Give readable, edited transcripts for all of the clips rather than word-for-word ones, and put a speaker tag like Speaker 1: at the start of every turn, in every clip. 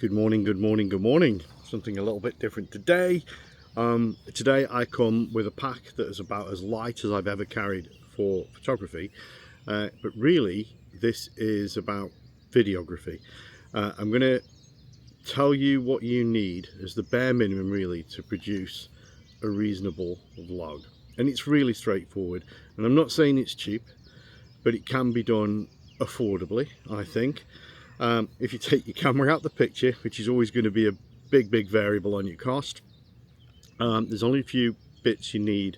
Speaker 1: Good morning, good morning, good morning. Something a little bit different today. Today I come with a pack that is about as light as I've ever carried for photography, but really this is about videography. I'm going to tell you what you need as the bare minimum really to produce a reasonable vlog. And it's really straightforward, and I'm not saying it's cheap, but it can be done affordably, I think. If you take your camera out the picture, which is always going to be a big variable on your cost, there's only a few bits you need,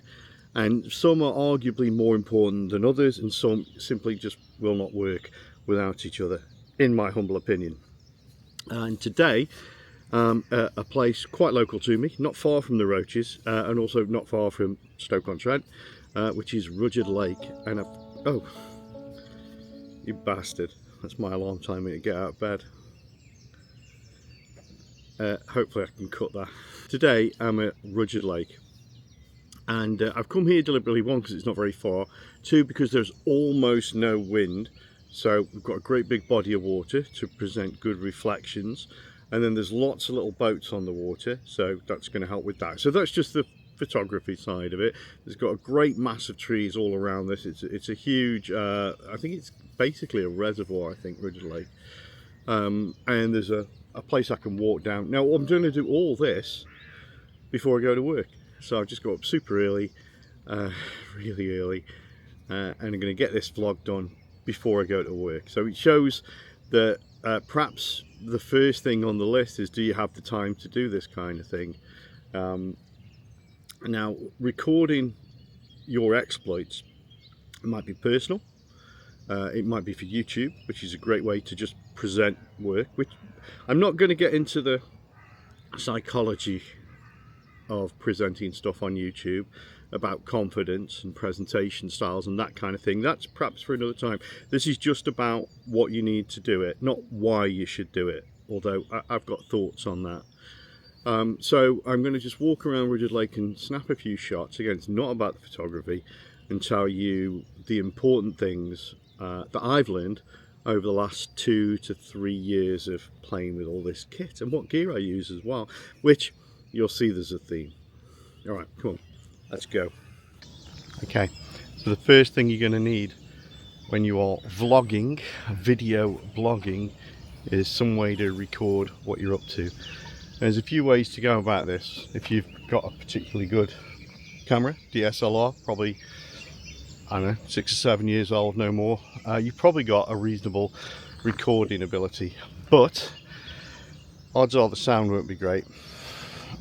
Speaker 1: and some are arguably more important than others, and some simply just will not work without each other, in my humble opinion. And today, a place quite local to me, not far from the Roaches, and also not far from Stoke-on-Trent, which is Rudyard Lake. And oh, you bastard. That's my alarm timing to get out of bed. Hopefully I can cut that. Today I'm at Rudyard Lake, and I've come here deliberately, one, because it's not very far, two, because there's almost no wind, so we've got a great big body of water to present good reflections, and then there's lots of little boats on the water, so that's going to help with that. So that's just the photography side of it. There's got a great mass of trees all around this. It's a huge, I think it's basically a reservoir, I think, Rudyard Lake. And there's a place I can walk down. Now I'm going to do all this before I go to work, so I've just got up super early, really early, and I'm going to get this vlog done before I go to work. So it shows that perhaps the first thing on the list is, do you have the time to do this kind of thing? Now, recording your exploits might be personal, it might be for YouTube, which is a great way to just present work, which I'm not going to get into the psychology of presenting stuff on YouTube about confidence and presentation styles and that kind of thing. That's perhaps for another time. This is just about what you need to do it, not why you should do it, although I've got thoughts on that. So I'm going to just walk around Rudyard Lake and snap a few shots. Again, it's not about the photography, and tell you the important things that I've learned over the last 2 to 3 years of playing with all this kit, and what gear I use as well, which you'll see there's a theme. All right, come on, let's go. Okay, so the first thing you're going to need when you are vlogging, video blogging, is some way to record what you're up to. There's a few ways to go about this. If you've got a particularly good camera, DSLR, probably, I don't know, 6 or 7 years old, no more, you've probably got a reasonable recording ability, but odds are the sound won't be great.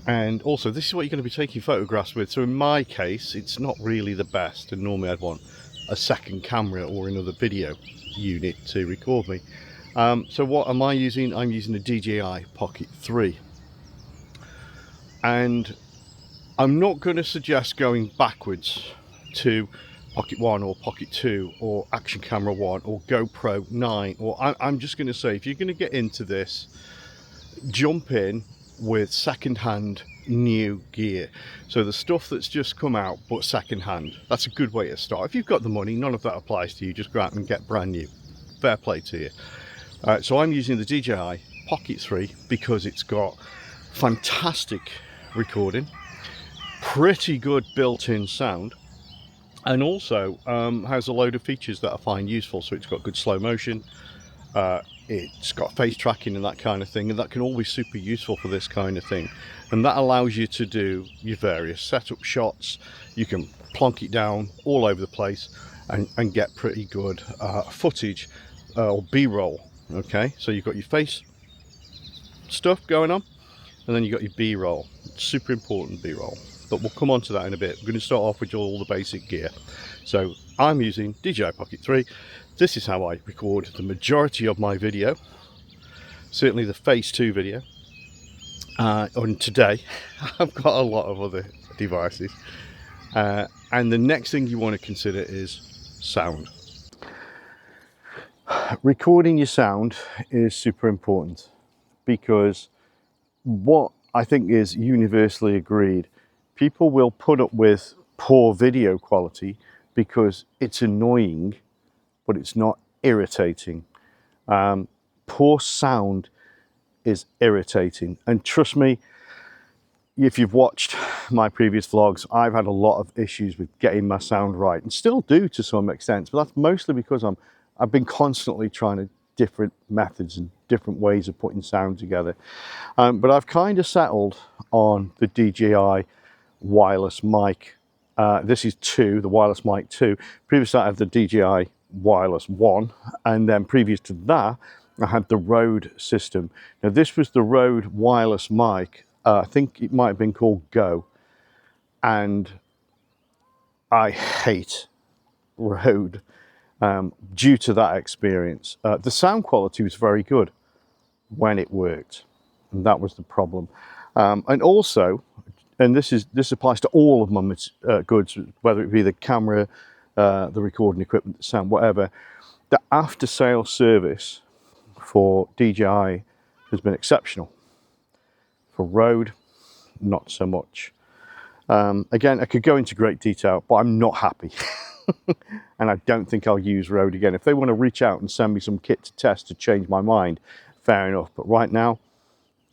Speaker 1: And also, this is what you're going to be taking photographs with, so in my case it's not really the best, and normally I'd want a second camera or another video unit to record me. So what am I using? I'm using the DJI Pocket 3, and I'm not going to suggest going backwards to Pocket 1 or Pocket 2 or Action Camera 1 or GoPro 9, or I'm just going to say, if you're going to get into this, jump in with second-hand new gear. So the stuff that's just come out but second-hand, that's a good way to start. If you've got the money, none of that applies to you, just go out and get brand new. Fair play to you. So I'm using the DJI Pocket 3 because it's got fantastic recording, pretty good built-in sound, and also has a load of features that I find useful. So it's got good slow motion, it's got face tracking and that kind of thing, and that can all be super useful for this kind of thing. And that allows you to do your various setup shots. You can plonk it down all over the place and get pretty good footage or B-roll. Okay, so you've got your face stuff going on, and then you've got your B-roll, super important B-roll, but we'll come on to that in a bit. We're going to start off with all the basic gear. So I'm using DJI Pocket 3. This is how I record the majority of my video, certainly the Phase 2 video. And today I've got a lot of other devices, and the next thing you want to consider is sound. Recording your sound is super important, because what I think is universally agreed, people will put up with poor video quality because it's annoying, but it's not irritating. Poor sound is irritating. And trust me, if you've watched my previous vlogs, I've had a lot of issues with getting my sound right, and still do to some extent, but that's mostly because I've been constantly trying to different methods and different ways of putting sound together. But I've kind of settled on the DJI wireless mic. This is 2, the wireless mic 2. Previous to that I had the DJI wireless 1, and then previous to that I had the Rode system. Now this was the Rode wireless mic. I think it might have been called Go, and I hate Rode due to that experience. The sound quality was very good when it worked, and that was the problem. And also, and this applies to all of my goods, whether it be the camera, the recording equipment, the sound, whatever, the after sale service for DJI has been exceptional. For Rode, not so much. Again, I could go into great detail, but I'm not happy. And I don't think I'll use Rode again. If they want to reach out and send me some kit to test to change my mind, fair enough. But right now,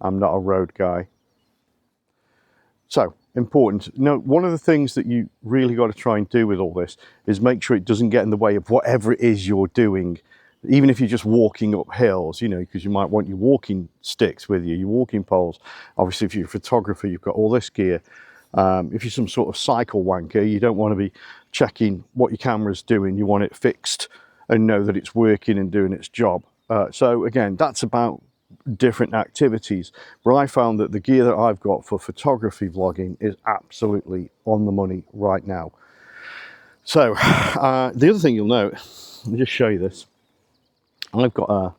Speaker 1: I'm not a Rode guy. So, important. Now, one of the things that you really got to try and do with all this is make sure it doesn't get in the way of whatever it is you're doing. Even if you're just walking up hills, you know, because you might want your walking sticks with you, your walking poles. Obviously, if you're a photographer, you've got all this gear. If you're some sort of cycle wanker, you don't want to be checking what your camera's doing. You want it fixed and know that it's working and doing its job. So again, that's about different activities. But I found that the gear that I've got for photography vlogging is absolutely on the money right now. So the other thing you'll note, let me just show you this. I've got a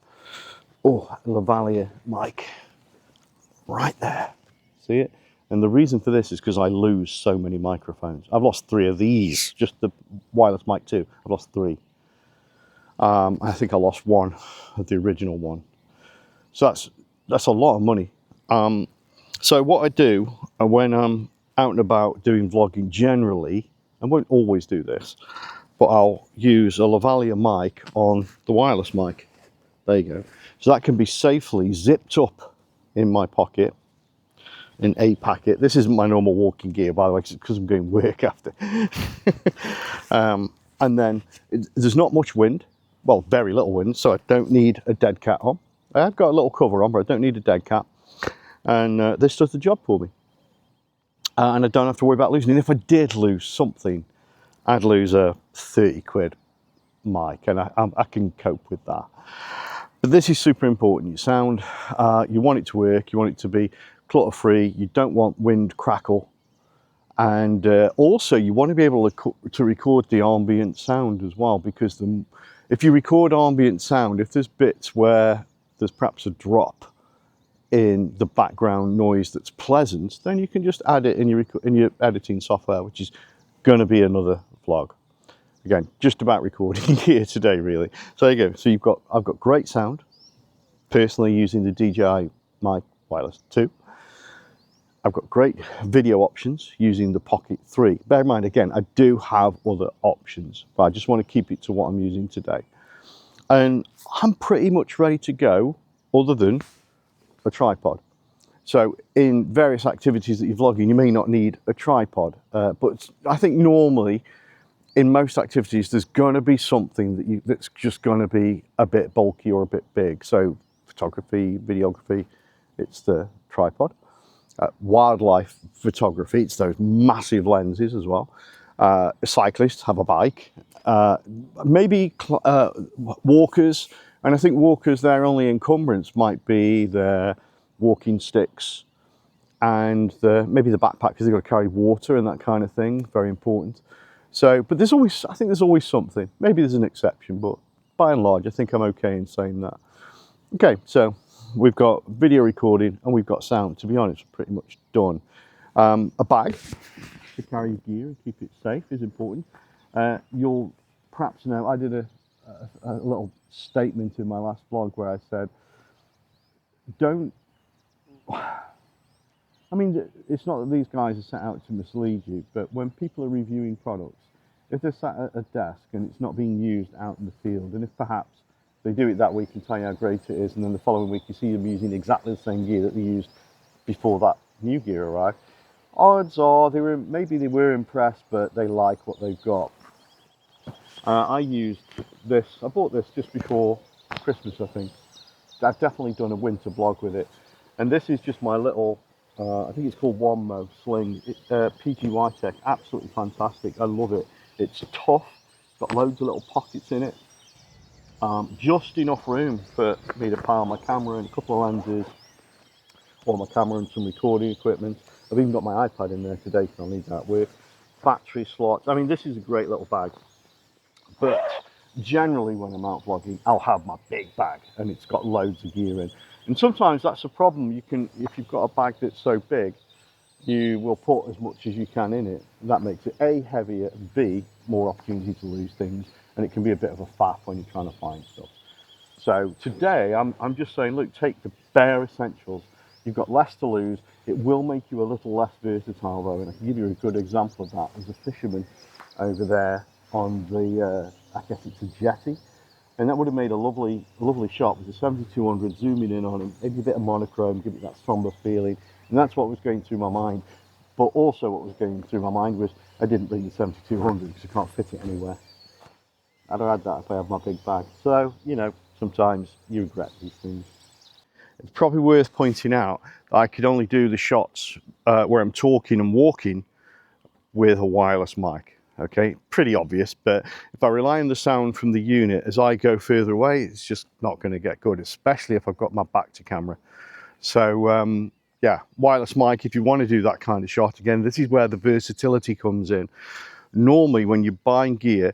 Speaker 1: Lavalier mic right there. See it? And the reason for this is because I lose so many microphones. I've lost 3 of these, just the wireless mic 2. I've lost 3. I think I lost 1 of the original one. So that's a lot of money. So what I do when I'm out and about doing vlogging generally, I won't always do this, but I'll use a Lavalier mic on the wireless mic. There you go. So that can be safely zipped up in my pocket in a packet. This isn't my normal walking gear, by the way, because I'm doing work after. And then there's not much wind, well, very little wind, so I don't need a dead cat on. I have got a little cover on, but I don't need a dead cat. And this does the job for me. And I don't have to worry about losing. And if I did lose something, I'd lose a 30 quid mic, and I can cope with that. But this is super important. Your sound, you want it to work, you want it to be clutter-free, you don't want wind crackle, and also you want to be able to record the ambient sound as well, because if you record ambient sound, if there's bits where there's perhaps a drop in the background noise that's pleasant, then you can just add it in your editing software, which is going to be another vlog. Again, just about recording here today, really. So there you go. So I've got great sound, personally using the DJI mic wireless 2. I've got great video options using the Pocket 3. Bear in mind, again, I do have other options, but I just want to keep it to what I'm using today. And I'm pretty much ready to go, other than a tripod. So in various activities that you're vlogging, you may not need a tripod, but I think normally in most activities, there's going to be something that's just going to be a bit bulky or a bit big. So photography, videography, it's the tripod. Wildlife photography, it's those massive lenses as well. Cyclists have a bike. Maybe walkers, and I think walkers, their only encumbrance might be their walking sticks and maybe the backpack, because they've got to carry water and that kind of thing, very important. So, but I think there's always something. Maybe there's an exception, but by and large, I think I'm okay in saying that. Okay, so we've got video recording and we've got sound. To be honest, pretty much done. A bag to carry gear and keep it safe is important. You'll perhaps know, I did a little statement in my last vlog where I said, I mean, it's not that these guys are set out to mislead you, but when people are reviewing products, if they're sat at a desk and it's not being used out in the field, and if perhaps They do it that week and tell you how great it is, and then the following week you see them using exactly the same gear that they used before that new gear arrived. Odds are maybe they were impressed, but they like what they've got. I used this. I bought this just before Christmas, I think. I've definitely done a winter vlog with it, and this is just my little. I think it's called Wanmo sling. PGY Tech, absolutely fantastic. I love it. It's tough. Got loads of little pockets in it. Just enough room for me to pile my camera and a couple of lenses, or my camera and some recording equipment. I've even got my iPad in there today, so I'll need that at work. Battery slots. I mean, this is a great little bag. But generally when I'm out vlogging, I'll have my big bag and it's got loads of gear in. And sometimes that's a problem. You can, if you've got a bag that's so big, you will put as much as you can in it. That makes it A, heavier, and B, more opportunity to lose things. And it can be a bit of a faff when you're trying to find stuff. So today I'm just saying, look, take the bare essentials. You've got less to lose. It will make you a little less versatile though, and I can give you a good example of that. There's a fisherman over there on the, I guess it's a jetty, and that would have made a lovely shot with the 7200 zooming in on him, maybe a bit of monochrome, give it that somber feeling, and that's what was going through my mind. But also what was going through my mind was I didn't bring the 7200 because I can't fit it anywhere. I'd have had that if I had my big bag. So, you know, sometimes you regret these things. It's probably worth pointing out that I could only do the shots where I'm talking and walking with a wireless mic. Okay, pretty obvious, but if I rely on the sound from the unit as I go further away, it's just not going to get good, especially if I've got my back to camera. So yeah, wireless mic, if you want to do that kind of shot, again, this is where the versatility comes in. Normally when you're buying gear,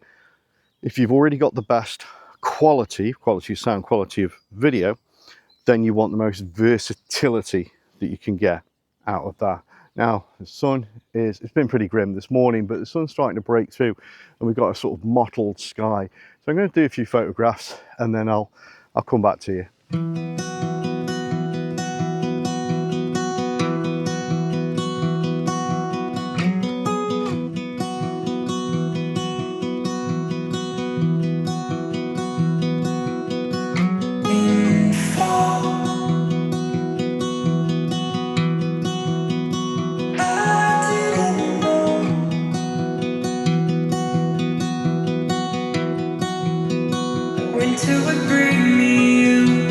Speaker 1: if you've already got the best quality of sound, quality of video, then you want the most versatility that you can get out of that. Now, the sun it's been pretty grim this morning, but the sun's starting to break through and we've got a sort of mottled sky. So I'm going to do a few photographs and then I'll come back to you.
Speaker 2: Winter would bring me you.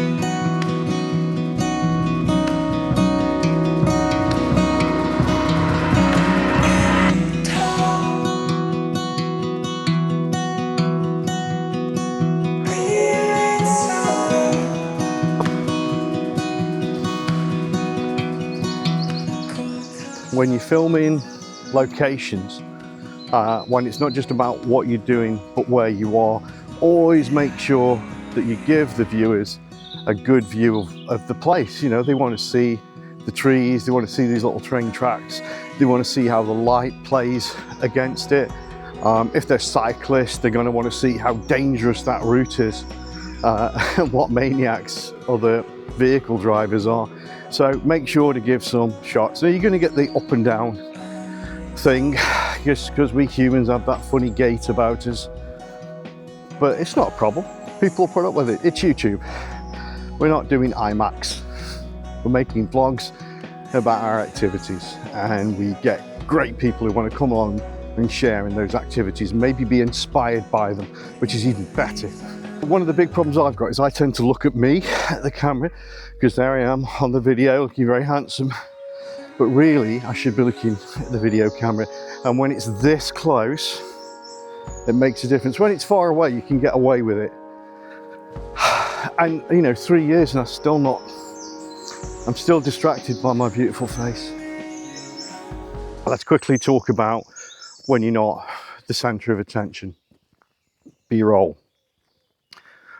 Speaker 1: When you're filming locations, when it's not just about what you're doing, but where you are, always make sure that you give the viewers a good view of the place. You know, they want to see the trees, they want to see these little train tracks, they want to see how the light plays against it. If they're cyclists, they're going to want to see how dangerous that route is, and what maniacs other vehicle drivers are. So make sure to give some shots. So you're going to get the up and down thing, just because we humans have that funny gait about us. But it's not a problem. People put up with it. It's YouTube. We're not doing IMAX. We're making vlogs about our activities, and we get great people who want to come along and share in those activities, maybe be inspired by them, which is even better. One of the big problems I've got is I tend to look at me at the camera, because there I am on the video looking very handsome, but really I should be looking at the video camera. And when it's this close, it makes a difference. When it's far away, you can get away with it. And you know, 3 years and I'm still distracted by my beautiful face. Let's quickly talk about when you're not the center of attention. B-roll.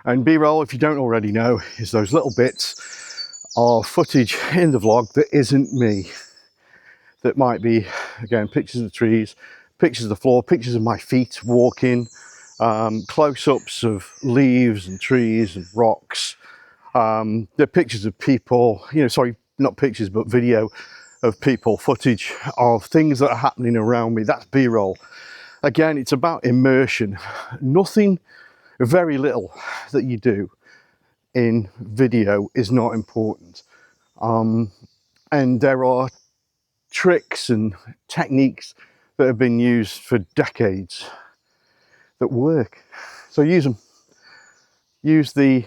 Speaker 1: And B-roll, if you don't already know, is those little bits of footage in the vlog that isn't me. That might be, again, pictures of the trees, pictures of the floor, pictures of my feet walking, close-ups of leaves and trees and rocks. The pictures of people, you know, sorry, not pictures, but video of people, footage of things that are happening around me. That's B-roll. Again, it's about immersion. Nothing, very little that you do in video is not important. And there are tricks and techniques that have been used for decades that work. So use them. Use the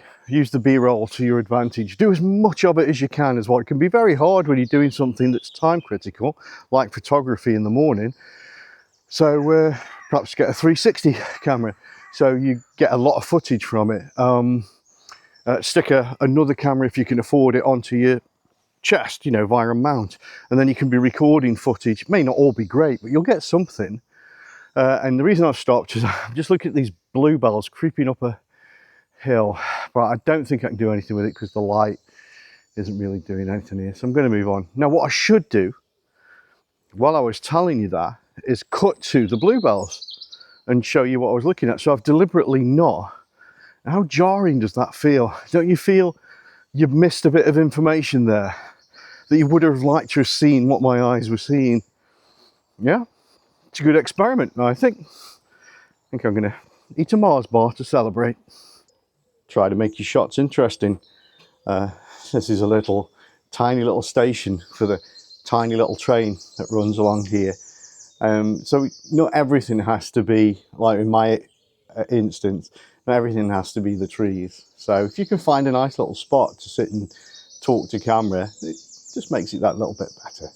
Speaker 1: B-roll to your advantage. Do as much of it as you can as well. It can be very hard when you're doing something that's time critical, like photography in the morning. So perhaps get a 360 camera so you get a lot of footage from it. Stick another camera, if you can afford it, onto your chest, you know, via a mount, and then you can be recording footage. It may not all be great, but you'll get something. And the reason I've stopped is I'm just looking at these bluebells creeping up a hill, but I don't think I can do anything with it because the light isn't really doing anything here. So I'm going to move on. Now, what I should do while I was telling you that is cut to the bluebells and show you what I was looking at. So I've deliberately not. How jarring does that feel? Don't you feel you've missed a bit of information there that you would have liked to have seen what my eyes were seeing? Yeah, it's a good experiment. I think I'm going to eat a Mars bar to celebrate. Try to make your shots interesting. This is a tiny little station for the tiny little train that runs along here. So not everything has to be, like in my instance, not everything has to be the trees. So if you can find a nice little spot to sit and talk to camera, it just makes it that little bit better.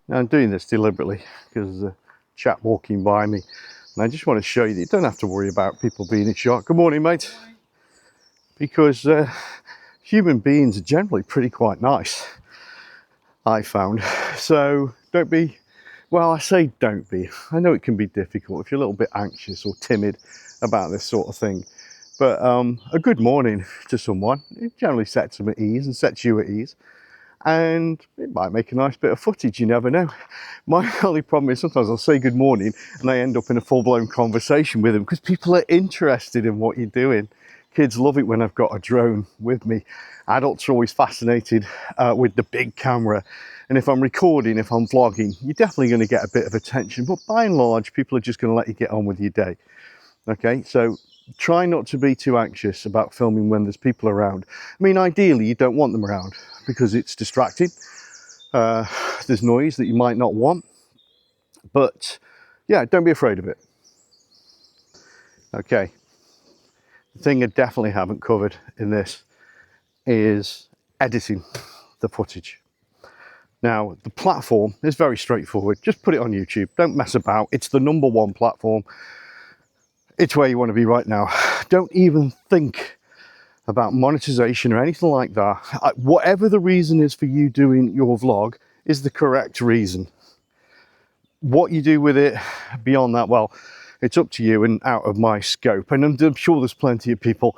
Speaker 1: Now I'm doing this deliberately because there's a chap walking by me, and I just want to show you that you don't have to worry about people being in shot. Good morning, mate. Because human beings are generally pretty quite nice, I found. So don't be, well, I say don't be. I know it can be difficult if you're a little bit anxious or timid about this sort of thing. But a good morning to someone, it generally sets them at ease and sets you at ease. And it might make a nice bit of footage, you never know. My only problem is sometimes I'll say good morning and I end up in a full-blown conversation with them because people are interested in what you're doing. Kids love it when I've got a drone with me. Adults are always fascinated with the big camera. And if I'm recording, if I'm vlogging, you're definitely going to get a bit of attention. But by and large, people are just going to let you get on with your day. Okay, so try not to be too anxious about filming when there's people around. I mean, ideally, you don't want them around because it's distracting. There's noise that you might not want. But yeah, don't be afraid of it. Okay. The thing I definitely haven't covered in this is editing the footage. Now, the platform is very straightforward. Just put it on YouTube. Don't mess about. It's the #1 platform. It's where you want to be right now. Don't even think about monetization or anything like that. Whatever the reason is for you doing your vlog is the correct reason. What you do with it beyond that, well, it's up to you and out of my scope. And I'm sure there's plenty of people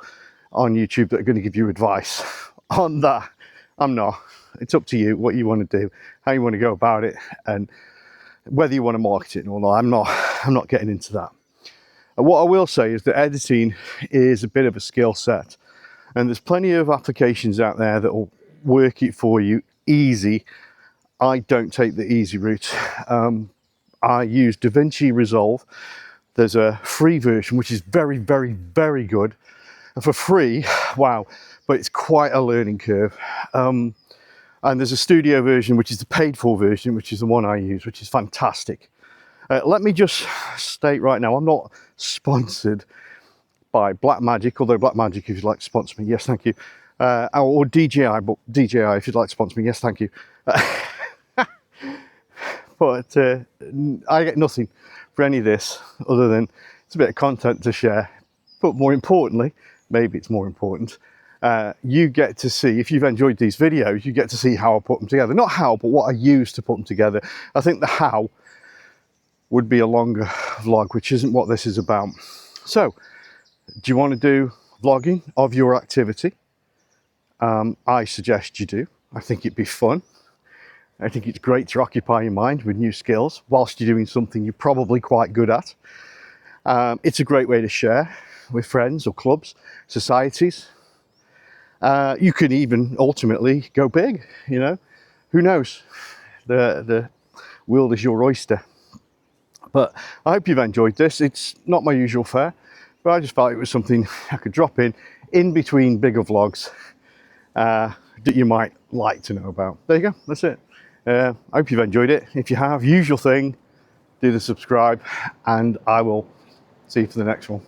Speaker 1: on YouTube that are going to give you advice on that. I'm not. It's up to you what you want to do, how you want to go about it, and whether you want to market it or not. I'm not getting into that. And what I will say is that editing is a bit of a skill set. And there's plenty of applications out there that will work it for you easy. I don't take the easy route. I use DaVinci Resolve. There's a free version, which is very, very, very good. And for free, wow, but it's quite a learning curve. And there's a studio version, which is the paid for version, which is the one I use, which is fantastic. Let me just state right now, I'm not sponsored by Blackmagic, although Blackmagic, if you'd like to sponsor me, yes, thank you. Or DJI, but DJI, if you'd like to sponsor me, yes, thank you. But I get nothing for any of this other than it's a bit of content to share. But more importantly, maybe it's more important, you get to see, if you've enjoyed these videos, you get to see how I put them together. Not how, but what I use to put them together. I think the how would be a longer vlog, which isn't what this is about. So, do you want to do vlogging of your activity? I suggest you do. I think it'd be fun. I think it's great to occupy your mind with new skills whilst you're doing something you're probably quite good at. It's a great way to share with friends or clubs, societies. You can even ultimately go big, you know. Who knows? The world is your oyster. But I hope you've enjoyed this. It's not my usual fare, But I just felt it was something I could drop in between bigger vlogs that you might like to know about. There you go, that's it. I hope you've enjoyed it. If you have, usual thing, do the subscribe, and I will see you for the next one.